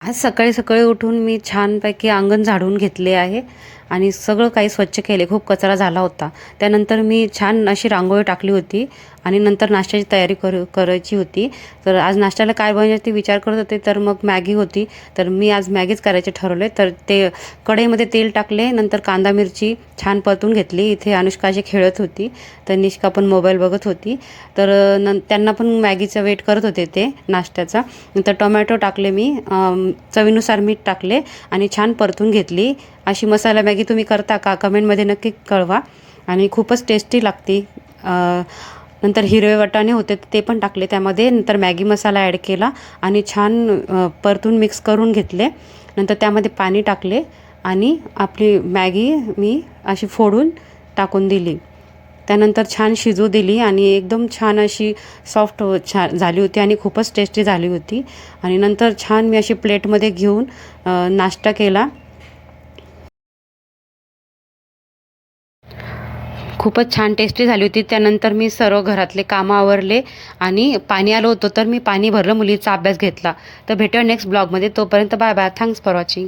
आज सकाळी सकाळी उठून मी छानपैकी अंगण झाडून घेतले आहे आणि सगळं काही स्वच्छ केले. खूप कचरा झाला होता. त्यानंतर मी छान अशी रांगोळी टाकली होती आणि नंतर नाश्त्याची तयारी करायची होती. तर आज नाश्त्याला काय बनवायचं ते विचार करत होते, तर मग मॅगी होती. तर मी आज मॅगीच करायचे ठरवले. तर ते कढईमध्ये तेल टाकले, नंतर कांदा मिरची छान परतून घेतली. इथे अनुष्काशी खेळत होती, तर निष्का पण मोबाईल बघत होती. तर त्यांना पण मॅगीचा वेट करत होते ते नाश्त्याचा. नंतर टोमॅटो टाकले मी, चवीनुसार मीठ टाकले आणि छान परतून घेतली. अशी मसाला मॅगी तुम्ही करता का? कमेंटमध्ये नक्की कळवा आणि खूपच टेस्टी लागते. नंतर हिरवे वाटाणे होते ते पण टाकले त्यामध्ये. नंतर मॅगी मसाला ॲड केला आणि छान परतून मिक्स करून घेतले. नंतर त्यामध्ये पाणी टाकले आणि आपली मॅगी मी अशी फोडून टाकून दिली. त्यानंतर छान शिजू दिली आणि एकदम छान अशी सॉफ्ट छान झाली होती आणि खूपच टेस्टी झाली होती. आणि नंतर छान मी अशी प्लेटमध्ये घेऊन नाश्ता केला. खूपच छान टेस्टी झाली होती. त्यानंतर मी सर्व घरातले कामं आवरले आणि पाणी आलं होतं, तर मी पाणी भरलं, मुलीचा अभ्यास घेतला. तर भेटूया नेक्स्ट ब्लॉगमध्ये. तोपर्यंत bye bye. Thanks for watching.